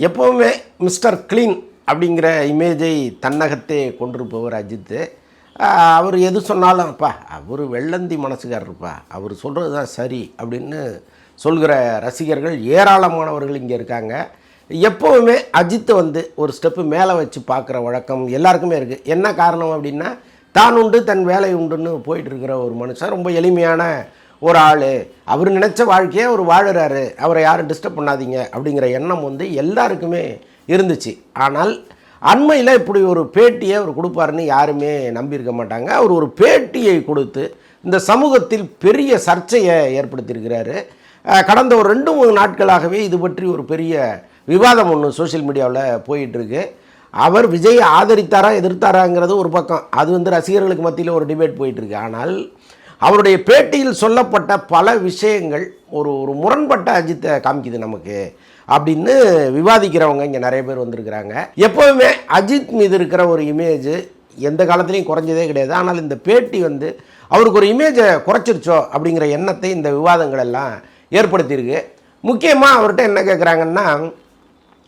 எப்போவுமே mister clean அப்படிங்கிற இமேஜை தன்னகத்தே கொண்டிருப்பவர் அஜித்து. அவர் எது சொன்னாலும் அப்பா அவர் வெள்ளந்தி மனசுக்காரருப்பா, அவர் சொல்கிறது தான் சரி அப்படின்னு சொல்கிற ரசிகர்கள் ஏராளமானவர்கள் இங்கே இருக்காங்க. எப்போவுமே அஜித்தை ஒரு ஸ்டெப்பு மேலே வச்சு பார்க்குற வழக்கம் எல்லாருக்குமே இருக்குது. என்ன காரணம் அப்படின்னா, தான் உண்டு தன் வேலை உண்டுன்னு போயிட்டுருக்கிற ஒரு மனுஷன், ரொம்ப எளிமையான ஒரு ஆள். அவர் நினச்ச வாழ்க்கையை அவர் வாழுறாரு, அவரை யாரும் டிஸ்டர்ப் பண்ணாதீங்க அப்படிங்கிற எண்ணம் எல்லாருக்குமே இருந்துச்சு. ஆனால் அண்மையில் இப்படி ஒரு பேட்டியை அவர் கொடுப்பாருன்னு யாருமே நம்பியிருக்க மாட்டாங்க. அவர் ஒரு பேட்டியை கொடுத்து இந்த சமூகத்தில் பெரிய சர்ச்சையை ஏற்படுத்தியிருக்கிறாரு. கடந்த ஒரு 2-3 நாட்களாகவே இது பற்றி ஒரு பெரிய விவாதம் ஒன்று சோஷியல் மீடியாவில் போயிட்டுருக்கு. அவர் விஜயை ஆதரித்தாரா எதிர்த்தாராங்கிறது ஒரு பக்கம், அது ரசிகர்களுக்கு மத்தியில் ஒரு டிபேட் போயிட்டுருக்கு. ஆனால் அவருடைய பேட்டியில் சொல்லப்பட்ட பல விஷயங்கள் ஒரு முரண்பட்ட அஜித்தை காமிக்குது நமக்கு அப்படின்னு விவாதிக்கிறவங்க இங்கே நிறைய பேர் வந்திருக்கிறாங்க. எப்போவுமே அஜித் மீது இருக்கிற ஒரு இமேஜ் எந்த காலத்துலேயும் குறைஞ்சதே கிடையாது. ஆனால் இந்த பேட்டி அவருக்கு ஒரு இமேஜை குறைச்சிருச்சோ அப்படிங்கிற எண்ணத்தை இந்த விவாதங்கள் எல்லாம் ஏற்படுத்தியிருக்கு. முக்கியமாக அவர்கிட்ட என்ன கேட்குறாங்கன்னா,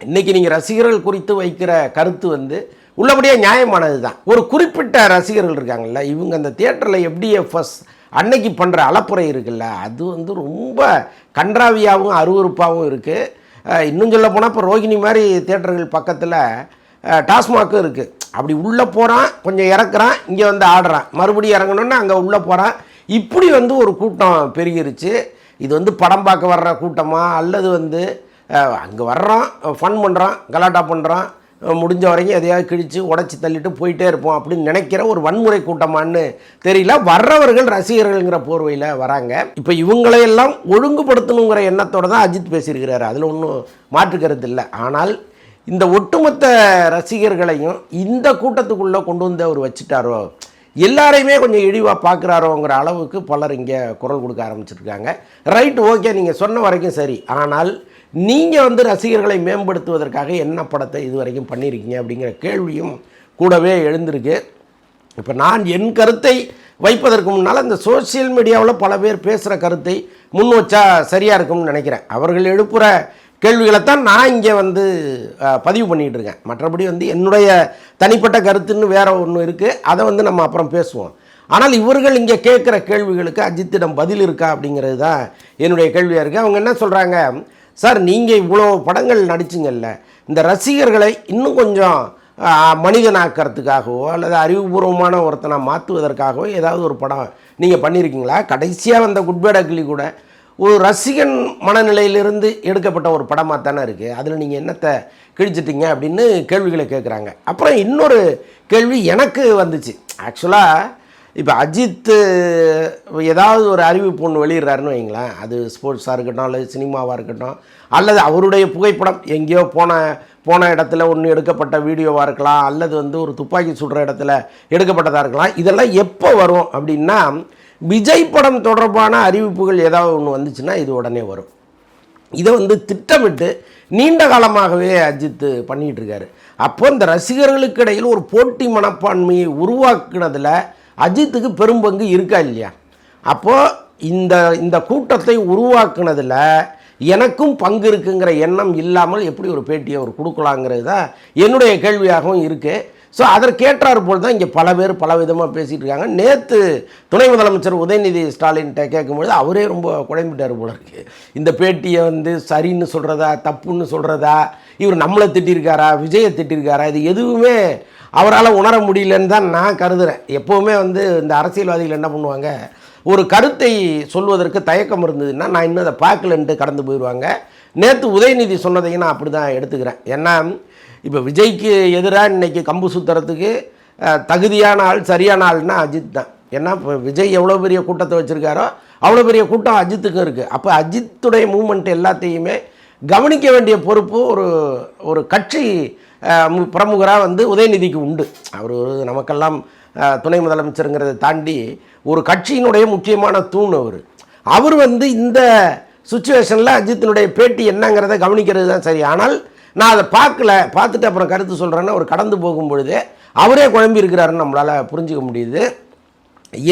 இன்றைக்கி நீங்கள் ரசிகர்கள் குறித்து வைக்கிற கருத்து உள்ளபடியே நியாயமானது தான். ஒரு குறிப்பிட்ட ரசிகர்கள் இருக்காங்கல்ல, இவங்க அந்த தியேட்டரில் FDFS அன்னைக்கு பண்ணுற அலப்புறை இருக்குல்ல, அது ரொம்ப கன்றாவியாகவும் அருவருப்பாகவும் இருக்குது. இன்னும் சொல்ல போனால் இப்போ ரோகிணி மாதிரி தியேட்டர்கள் பக்கத்தில் டாஸ்மாக்கும் இருக்குது. அப்படி உள்ளே போகிறான், கொஞ்சம் இறக்குறான், இங்கே ஆடுறான், மறுபடியும் இறங்கணுன்னா அங்கே உள்ளே போகிறான். இப்படி ஒரு கூட்டம் பெருகிருச்சு. இது படம் பார்க்க வர்ற கூட்டமா அல்லது அங்கே வர்றோம், ஃபன் பண்ணுறான், கலாட்டா பண்ணுறான், முடிஞ்ச வரைக்கும் எதையாவது கிழித்து உடச்சி தள்ளிட்டு போயிட்டே இருப்போம் அப்படின்னு நினைக்கிற ஒரு வன்முறை கூட்டமானு தெரியல. வர்றவர்கள் ரசிகர்கள்ங்கிற போர்வையில் வராங்க. இப்போ இவங்களையெல்லாம் ஒழுங்குபடுத்தணுங்கிற எண்ணத்தோடு தான் அஜித் பேசியிருக்கிறாரு, அதில் ஒன்றும் மாற்றுக்கிறது இல்லை. ஆனால் இந்த ஒட்டுமொத்த ரசிகர்களையும் இந்த கூட்டத்துக்குள்ளே கொண்டு அவர் வச்சுட்டாரோ, எல்லாரையுமே கொஞ்சம் இழிவாக பார்க்குறாரோங்கிற அளவுக்கு பலர் இங்கே குரல் கொடுக்க ஆரம்பிச்சிருக்காங்க. ரைட், ஓகே, நீங்கள் சொன்ன வரைக்கும் சரி. ஆனால் நீங்கள் ரசிகர்களை மேம்படுத்துவதற்காக என்ன படத்தை இது வரைக்கும் பண்ணியிருக்கீங்க அப்படிங்கிற கேள்வியும் கூடவே எழுந்திருக்கு. இப்போ நான் என் கருத்தை வைப்பதற்கு முன்னால் இந்த சோசியல் மீடியாவில் பல பேர் பேசுகிற கருத்தை முன் வச்சா சரியாக இருக்கும்னு நினைக்கிறேன். அவர்கள் எழுப்புகிற கேள்விகளைத்தான் நான் இங்கே பதிவு பண்ணிகிட்டு இருக்கேன். மற்றபடி என்னுடைய தனிப்பட்ட கருத்துன்னு வேறு ஒன்று இருக்குது, அதை நம்ம அப்புறம் பேசுவோம். ஆனால் இவர்கள் இங்கே கேட்குற கேள்விகளுக்கு அஜித்திடம் பதில் இருக்கா அப்படிங்கிறது தான் என்னுடைய கேள்வியாக இருக்குது. அவங்க என்ன சொல்கிறாங்க, சார் நீங்கள் இவ்வளோ படங்கள் நடிச்சிங்கல்ல, இந்த ரசிகர்களை இன்னும் கொஞ்சம் மனிதனாக்கிறதுக்காகவோ அல்லது அறிவுபூர்வமான ஒருத்தனை மாற்றுவதற்காகவோ ஏதாவது ஒரு படம் நீங்கள் பண்ணியிருக்கீங்களா? கடைசியாக வந்த குட் பேட் அக்லி கூட ஒரு ரசிகன் மனநிலையிலிருந்து எடுக்கப்பட்ட ஒரு படமாக தானே இருக்குது, அதில் நீங்கள் என்னத்தை கிழிச்சிட்டிங்க அப்படின்னு கேள்விகளை கேட்குறாங்க. அப்புறம் இன்னொரு கேள்வி எனக்கு வந்துச்சு. ஆக்சுவலாக இப்போ அஜித்து ஏதாவது ஒரு அறிவிப்பு ஒன்று வெளியிடுறாருன்னு வைங்களேன், அது ஸ்போர்ட்ஸாக இருக்கட்டும் அல்லது சினிமாவாக இருக்கட்டும் அல்லது அவருடைய புகைப்படம் எங்கேயோ போன இடத்துல ஒன்று எடுக்கப்பட்ட வீடியோவாக இருக்கலாம் அல்லது ஒரு துப்பாக்கி சுடுற இடத்துல எடுக்கப்பட்டதாக இருக்கலாம். இதெல்லாம் எப்போ வரும் அப்படின்னா, விஜய் படம் தொடர்பான அறிவிப்புகள் ஏதாவது ஒன்று வந்துச்சுன்னா இது உடனே வரும். இதை திட்டமிட்டு நீண்ட காலமாகவே அஜித் பண்ணிகிட்டு இருக்காரு. அப்போ இந்த ரசிகர்களுக்கு இடையில் ஒரு போட்டி மனப்பான்மையை உருவாக்குனதில் அஜித்துக்கு பெரும்பங்கு இருக்கா இல்லையா? அப்போது இந்த கூட்டத்தை உருவாக்குனதில் எனக்கும் பங்கு இருக்குங்கிற எண்ணம் இல்லாமல் எப்படி ஒரு பேட்டியை அவர் கொடுக்கலாங்கிறது தான் என்னுடைய கேள்வியாகவும் இருக்குது. ஸோ அதற்கேற்றார் போல் தான் இங்கே பல பேர் பல விதமாக பேசிகிட்டு இருக்காங்க. நேற்று துணை முதலமைச்சர் உதயநிதி ஸ்டாலின்கிட்ட கேட்கும்பொழுது அவரே ரொம்ப குழம்பிட்டார் போல இருக்குது. இந்த பேட்டியை சரின்னு சொல்கிறதா தப்புன்னு சொல்கிறதா, இவர் நம்மளை திட்டிருக்காரா விஜயை திட்டிருக்காரா, இது எதுவுமே அவரால் உணர முடியலன்னு தான் நான் கருதுகிறேன். எப்போவுமே இந்த அரசியல்வாதிகள் என்ன பண்ணுவாங்க, ஒரு கருத்தை சொல்வதற்கு தயக்கம் இருந்ததுன்னா நான் இன்னும் அதை பார்க்கலன்ட்டு கடந்து போயிடுவாங்க. நேற்று உதயநிதி சொன்னதையும் நான் அப்படி தான் எடுத்துக்கிறேன். ஏன்னா இப்போ விஜய்க்கு எதிராக இன்றைக்கி கம்பு சுற்றுறதுக்கு தகுதியான ஆள் சரியான ஆள்னா அஜித் தான். ஏன்னா இப்போ விஜய் எவ்வளோ பெரிய கூட்டத்தை வச்சுருக்காரோ அவ்வளோ பெரிய கூட்டம் அஜித்துக்கும் இருக்குது. அப்போ அஜித்துடைய மூமெண்ட் எல்லாத்தையுமே கவனிக்க வேண்டிய பொறுப்பு ஒரு கட்சி பிரமுகராக உதயநிதிக்கு உண்டு. அவர் நமக்கெல்லாம் துணை முதலமைச்சருங்கிறத தாண்டி ஒரு கட்சியினுடைய முக்கியமான தூண் அவர் இந்த சுச்சுவேஷனில் அஜித்தினுடைய பேட்டி என்னங்கிறத கவனிக்கிறது தான் சரி. ஆனால் நான் அதை பார்த்துட்டு அப்புறம் கருத்து சொல்கிறேன்னு அவர் கடந்து போகும்பொழுது அவரே குழம்பி இருக்கிறாருன்னு நம்மளால் புரிஞ்சிக்க முடியுது.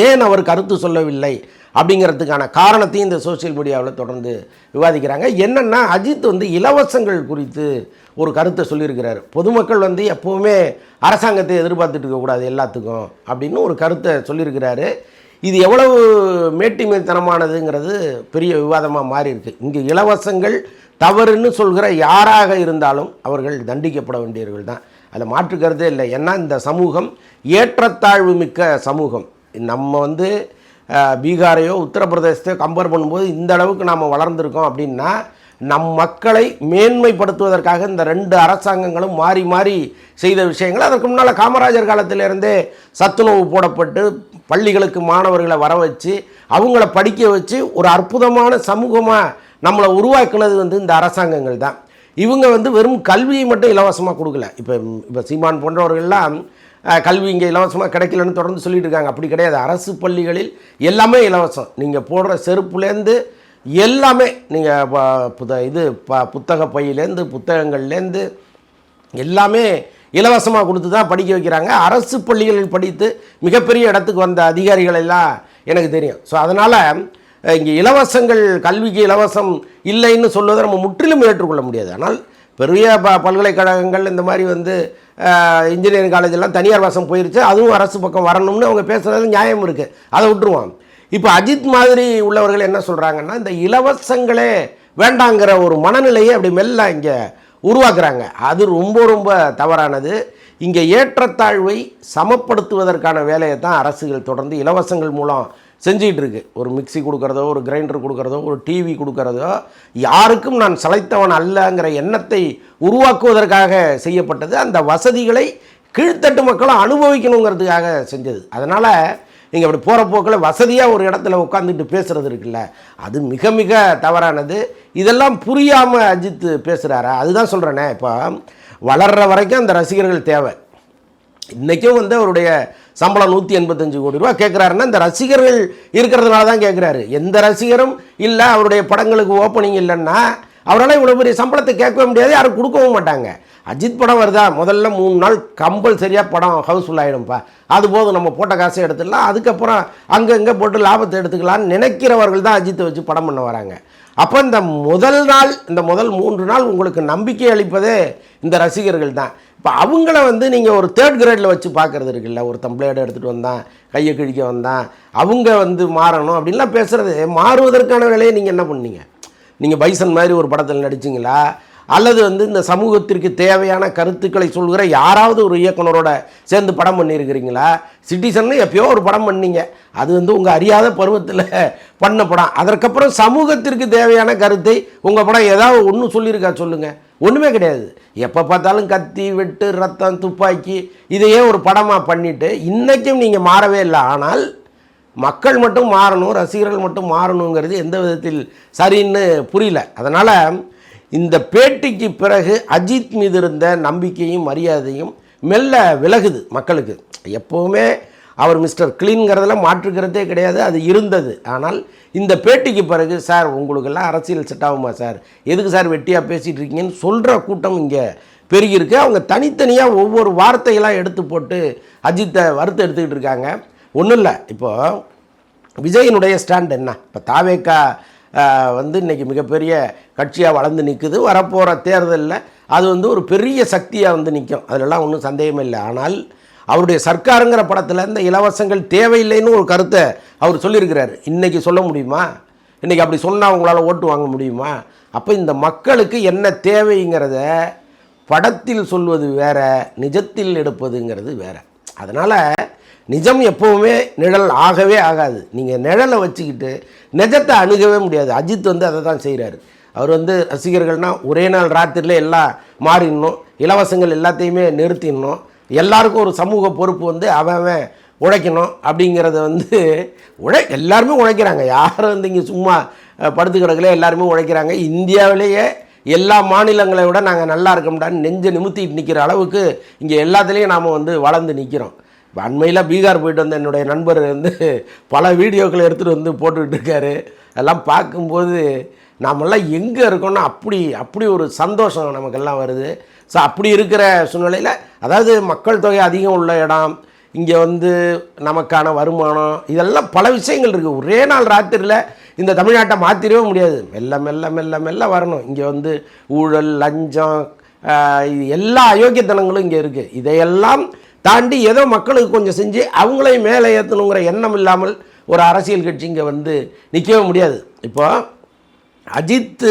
ஏன் அவர் கருத்து சொல்லவில்லை அப்படிங்கிறதுக்கான காரணத்தையும் இந்த சோசியல் மீடியாவில் தொடர்ந்து விவாதிக்கிறாங்க. என்னென்னா அஜித் வந்து இலவசங்கள் குறித்து ஒரு கருத்தை சொல்லியிருக்கிறார். பொதுமக்கள் வந்து எப்போவுமே அரசாங்கத்தை எதிர்பார்த்துட்டு இருக்கக்கூடாது எல்லாத்துக்கும் அப்படின்னு ஒரு கருத்தை சொல்லியிருக்கிறாரு. இது எவ்வளவு மேட்டிமைத்தனமானதுங்கிறது பெரிய விவாதமாக மாறி இருக்குது. இங்கே இலவசங்கள் தவறுன்னு சொல்கிற யாராக இருந்தாலும் அவர்கள் தண்டிக்கப்பட வேண்டியவர்கள் தான், அதில் மாற்று கருத்தே இல்லை. ஏன்னா இந்த சமூகம் ஏற்றத்தாழ்வு மிக்க சமூகம். நம்ம வந்து பீகாரையோ உத்தரப்பிரதேசத்தையோ கம்பேர் பண்ணும்போது இந்த அளவுக்கு நாம் வளர்ந்துருக்கோம் அப்படின்னா நம் மக்களை மேன்மைப்படுத்துவதற்காக இந்த 2 அரசாங்கங்களும் மாறி மாறி செய்த விஷயங்கள். அதற்கு முன்னால் காமராஜர் காலத்திலேருந்தே சத்துணவு போடப்பட்டு பள்ளிகளுக்கு மாணவர்களை வர வச்சு அவங்கள படிக்க வச்சு ஒரு அற்புதமான சமூகமாக நம்மளை உருவாக்குனது வந்து இந்த அரசாங்கங்கள் தான். இவங்க வந்து வெறும் கல்வியை மட்டும் இலவசமாக கொடுக்கல. இப்போ சீமான் போன்றவர்கள்லாம் கல்வி இங்கே இலவசமாக கிடைக்கலன்னு தொடர்ந்து சொல்லிட்டு இருக்காங்க. அப்படி கிடையாது. அரசு பள்ளிகளில் எல்லாமே இலவசம். நீங்கள் போடுற செருப்புலேருந்து எல்லாமே நீங்கள் புத்தக பையிலேருந்து புத்தகங்கள்லேருந்து எல்லாமே இலவசமாக கொடுத்து தான் படிக்க வைக்கிறாங்க. அரசு பள்ளிகளில் படித்து மிகப்பெரிய இடத்துக்கு வந்த அதிகாரிகள் எல்லாம் எனக்கு தெரியும். ஸோ அதனால் இங்கே இலவசங்கள், கல்விக்கு இலவசம் இல்லைன்னு சொல்வதை நம்ம முற்றிலும் ஏற்றுக்கொள்ள முடியாது. ஆனால் பெரிய பல்கலைக்கழகங்கள் இந்த மாதிரி வந்து இன்ஜினியரிங் காலேஜெல்லாம் தனியார் வசம் போயிருச்சு, அதுவும் அரசு பக்கம் வரணும்னு அவங்க பேசுகிறது நியாயம் இருக்குது, அதை விட்டுருவான். இப்போ அஜித் மாதிரி உள்ளவர்கள் என்ன சொல்கிறாங்கன்னா இந்த இலவசங்களே வேண்டாங்கிற ஒரு மனநிலையை அப்படி மெல்ல இங்கே உருவாக்குறாங்க. அது ரொம்ப ரொம்ப தவறானது. இங்கே ஏற்றத்தாழ்வை சமப்படுத்துவதற்கான வேலையை தான் அரசுகள் தொடர்ந்து இலவசங்கள் மூலம் செஞ்சிகிட்டு இருக்கு. ஒரு மிக்சி கொடுக்குறதோ, ஒரு கிரைண்டர் கொடுக்குறதோ, ஒரு டிவி கொடுக்குறதோ யாருக்கும் நான் சளைத்தவன் அல்லங்கிற எண்ணத்தை உருவாக்குவதற்காக செய்யப்பட்டது. அந்த வசதிகளை கீழ்த்தட்டு மக்களும் அனுபவிக்கணுங்கிறதுக்காக செஞ்சது. அதனால் நீங்கள் அப்படி போகிற போக்கில் வசதியாக ஒரு இடத்துல உட்காந்துட்டு பேசுகிறது இருக்குல்ல, அது மிக மிக தவறானது. இதெல்லாம் புரியாமல் அஜித் பேசுகிறாரா? அதுதான் சொல்கிறேனே. இப்போ வளர்கிற வரைக்கும் அந்த ரசிகர்கள் தேவை. இன்றைக்கும் வந்து அவருடைய சம்பளம் 185 கோடி ரூபா கேட்குறாருன்னா இந்த ரசிகர்கள் இருக்கிறதுனால தான் கேட்குறாரு. எந்த ரசிகரும் இல்லை, அவருடைய படங்களுக்கு ஓப்பனிங் இல்லைன்னா அவரால் இவ்வளோ பெரிய சம்பளத்தை கேட்கவே முடியாது, யாரும் கொடுக்கவும் மாட்டாங்க. அஜித் படம் வருதா, முதல்ல 3 நாள் கம்பல்சரியாக படம் ஹவுஸ்ஃபுல் ஆகிடும்ப்பா, அது போதும், நம்ம போட்ட காசை எடுத்துடலாம், அதுக்கப்புறம் அங்கங்கே போட்டு லாபத்தை எடுத்துக்கலான்னு நினைக்கிறவர்கள் தான் அஜித்தை வச்சு படம் பண்ண வராங்க. அப்போ இந்த முதல் நாள், இந்த முதல் 3 நாள் உங்களுக்கு நம்பிக்கை அளிப்பதே இந்த ரசிகர்கள் தான். இப்போ அவங்கள வந்து நீங்கள் ஒரு 3rd கிரேடில் வச்சு பார்க்குறது இருக்குல்ல, ஒரு தம்ப்ளேடை எடுத்துகிட்டு வந்தான், கையை கிழிக்க வந்தான், அவங்க வந்து மாறணும் அப்படின்லாம் பேசுகிறது. மாறுவதற்கான வேலையை நீங்கள் என்ன பண்ணீங்க? நீங்கள் பைசன் மாதிரி ஒரு படத்தில் நடிச்சிங்களா? அல்லது வந்து இந்த சமூகத்திற்கு தேவையான கருத்துக்களை சொல்கிற யாராவது ஒரு இயக்குனரோட சேர்ந்து படம் பண்ணியிருக்கிறீங்களா? சிட்டிசன்னு எப்பயோ ஒரு படம் பண்ணீங்க, அது வந்து உங்கள் அறியாத பருவத்தில் பண்ண படம். அதற்கப்புறம் சமூகத்திற்கு தேவையான கருத்தை உங்கள் படம் ஏதாவது ஒன்று சொல்லியிருக்கா சொல்லுங்கள்? ஒன்றுமே கிடையாது. எப்போ பார்த்தாலும் கத்தி, வெட்டு, ரத்தம், துப்பாக்கி, இதையே ஒரு படமாக பண்ணிவிட்டு இன்றைக்கும் நீங்கள் மாறவே இல்லை. ஆனால் மக்கள் மட்டும் மாறணும், ரசிகர்கள் மட்டும் மாறணுங்கிறது எந்த விதத்தில் சரின்னு புரியல. அதனால் இந்த பேட்டிக்கு பிறகு அஜித் மீது இருந்த நம்பிக்கையும் மரியாதையும் மெல்ல விலகுது மக்களுக்கு. எப்போவுமே அவர் மிஸ்டர் கிளீன்கிறதுல மாற்றுக்கிறதே கிடையாது, அது இருந்தது. ஆனால் இந்த பேட்டிக்கு பிறகு சார் உங்களுக்கெல்லாம் அரசியல் செட் ஆகுமா சார், எதுக்கு சார் வெட்டியாக பேசிகிட்டு இருக்கீங்கன்னு சொல்கிற கூட்டம் இங்கே பெருகியிருக்கு. அவங்க தனித்தனியாக ஒவ்வொரு வார்த்தையெல்லாம் எடுத்து போட்டு அஜித்தை வறுத்து எடுத்துக்கிட்டு இருக்காங்க. ஒன்றும் இல்லை, இப்போது விஜயனுடைய ஸ்டாண்ட் என்ன? இப்போ தாவேக்கா வந்து இன்றைக்கி மிகப்பெரிய கட்சியாக வளர்ந்து நிற்குது. வரப்போகிற தேர்தலில் அது வந்து ஒரு பெரிய சக்தியாக வந்து நிற்கும், அதிலெல்லாம் ஒன்றும் சந்தேகமே இல்லை. ஆனால் அவருடைய சர்க்காருங்கிற படத்தில் இந்த இலவசங்கள் தேவையில்லைன்னு ஒரு கருத்தை அவர் சொல்லியிருக்கிறார். இன்றைக்கி சொல்ல முடியுமா? இன்றைக்கி அப்படி சொன்னால் அவங்களால ஓட்டு வாங்க முடியுமா? அப்போ இந்த மக்களுக்கு என்ன தேவைங்கிறத படத்தில் சொல்வது வேற, நிஜத்தில் எடுப்பதுங்கிறது வேற. அதனால் நிஜம் எப்போவுமே நிழல் ஆகவே ஆகாது. நீங்கள் நிழலை வச்சுக்கிட்டு நிஜத்தை அணுகவே முடியாது. அஜித் வந்து அதை தான் செய்கிறாரு. அவர் வந்து ரசிகர்கள்னால் ஒரே நாள் ராத்திரியில் எல்லாம் மாறிடணும், இலவசங்கள் எல்லாத்தையுமே நிறுத்திடணும், எல்லாருக்கும் ஒரு சமூக பொறுப்பு வந்து அவன் உழைக்கணும் அப்படிங்கிறத வந்து எல்லாருமே உழைக்கிறாங்க. யாரும் வந்து இங்கே சும்மா படுத்து கிடக்கல, எல்லாருமே உழைக்கிறாங்க. இந்தியாவிலேயே எல்லா மாநிலங்களை விட நாங்கள் நல்லா இருக்கோம்டான்னு நெஞ்சை நிமித்திட்டு நிற்கிற அளவுக்கு இங்கே எல்லாத்துலேயும் நாம் வந்து வளர்ந்து நிற்கிறோம். அண்மையில் பீகார் போயிட்டு வந்த என்னுடைய நண்பர் வந்து பல வீடியோக்களை எடுத்துகிட்டு வந்து போட்டுக்கிட்டு இருக்காரு. அதெல்லாம் பார்க்கும்போது நாமெல்லாம் எங்கே இருக்கோன்னா அப்படி ஒரு சந்தோஷம் நமக்கெல்லாம் வருது. ஸோ அப்படி இருக்கிற சூழ்நிலையில், அதாவது மக்கள் தொகை அதிகம் உள்ள இடம், இங்கே வந்து நமக்கான வருமானம் இதெல்லாம் பல விஷயங்கள் இருக்குது. ஒரே நாள் ராத்திரியில் இந்த தமிழ்நாட்டை மாற்றிடவே முடியாது. மெல்ல மெல்ல மெல்ல மெல்ல வரணும். இங்கே வந்து ஊழல், லஞ்சம், எல்லா அயோக்கியத்தனங்களும் இங்கே இருக்குது. இதையெல்லாம் தாண்டி ஏதோ மக்களுக்கு கொஞ்சம் செஞ்சு அவங்களையும் மேலே ஏற்றணுங்கிற எண்ணம் இல்லாமல் ஒரு அரசியல் கட்சி இங்கே வந்து நிற்கவே முடியாது. இப்போ அஜித்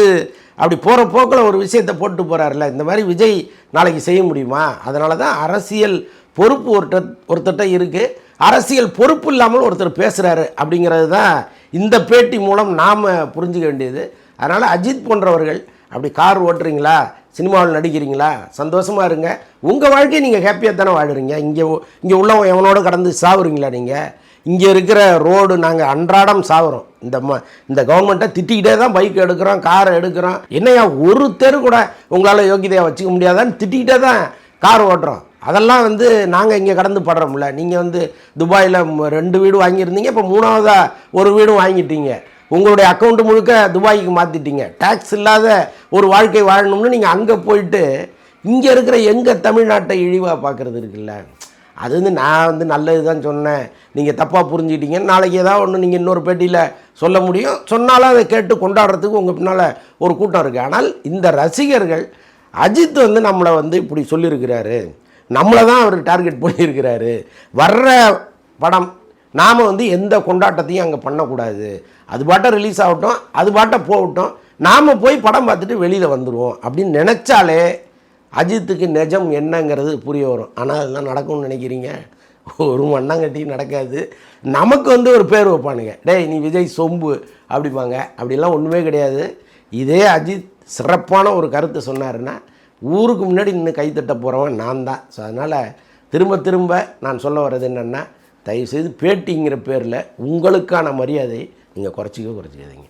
அப்படி போகிற போக்கில் ஒரு விஷயத்தை போட்டு போகிறாருல, இந்த மாதிரி விஜய் நாளைக்கு செய்ய முடியுமா? அதனால தான் அரசியல் பொறுப்பு ஒருத்தட்ட இருக்குது. அரசியல் பொறுப்பு இல்லாமல் ஒருத்தர் பேசுகிறாரு அப்படிங்கிறது தான் இந்த பேட்டி மூலம் நாம் புரிஞ்சுக்க வேண்டியது. அதனால் அஜித் போன்றவர்கள் அப்படி கார் ஓட்டுறீங்களா, சினிமாவில் நடிக்கிறீங்களா, சந்தோஷமாக இருங்க. உங்கள் வாழ்க்கையை நீங்கள் ஹாப்பியாக தானே வாழுறீங்க. இங்கே உள்ளவன் எவனோடு கடந்து சாவுறீங்களா? நீங்கள் இங்கே இருக்கிற ரோடு நாங்கள் அன்றாடம் சாகுறோம். இந்த கவர்மெண்ட்டை திட்டிக்கிட்டே தான் பைக் எடுக்கிறோம், காரை எடுக்கிறோம். என்னையா ஒரு தெரு கூட உங்களால் யோகிதையாக வச்சுக்க முடியாதான்னு திட்டிக்கிட்டே தான் கார் ஓட்டுறோம். அதெல்லாம் வந்து நாங்கள் இங்கே கடந்து படுறோம்ல. நீங்கள் வந்து துபாயில் 2 வீடு வாங்கியிருந்தீங்க, இப்போ 3ஆவதாக ஒரு வீடும் வாங்கிட்டீங்க. உங்களுடைய அக்கௌண்ட்டு முழுக்க துபாய்க்கு மாற்றிட்டீங்க. டேக்ஸ் இல்லாத ஒரு வாழ்க்கை வாழணும்னு நீங்கள் அங்கே போயிட்டு இங்கே இருக்கிற எங்கள் தமிழ்நாட்டை இழிவாக பார்க்குறது இருக்குல்ல. அது வந்து நான் வந்து நல்லது தான் சொன்னேன், நீங்கள் தப்பாக புரிஞ்சுக்கிட்டீங்க. நாளைக்கு ஏதாவது ஒன்று நீங்கள் இன்னொரு பேட்டியில் சொல்ல முடியும். சொன்னாலும் அதை கேட்டு கொண்டாடுறதுக்கு உங்கள் பின்னால் ஒரு கூட்டம் இருக்குது. ஆனால் இந்த ரசிகர்கள் அஜித் வந்து நம்மளை வந்து இப்படி சொல்லியிருக்கிறாரு, நம்மளை தான் அவர் டார்கெட் பண்ணியிருக்கிறாரு, வர்ற படம் நாம் வந்து எந்த கொண்டாட்டத்தையும் அங்கே பண்ணக்கூடாது, அது பாட்டை ரிலீஸ் ஆகட்டும், அது பாட்டை போகட்டும், நாம் போய் படம் பார்த்துட்டு வெளியில் வந்துடுவோம் அப்படின்னு நினச்சாலே அஜித்துக்கு நிஜம் என்னங்கிறது புரிய வரும். ஆனால் அதெல்லாம் நடக்கும்னு நினைக்கிறீங்க? ஒரு மண்ணாங்கட்டியும் நடக்காது. நமக்கு வந்து ஒரு பேர் வைப்பானுங்க, டேய் நீ விஜய் சொம்பு அப்படிம்பாங்க. அப்படிலாம் ஒன்றுமே கிடையாது. இதே அஜித் சிறப்பான ஒரு கருத்தை சொன்னாருன்னா ஊருக்கு முன்னாடி நின்று கைத்தட்ட போகிறவன் நான் தான். ஸோ அதனால் திரும்ப திரும்ப நான் சொல்ல வர்றது என்னென்னா, தயவுசெய்து பேட்டிங்கிற பேரில் உங்களுக்கான மரியாதையை நீங்கள் குறைச்சிக்காதீங்க.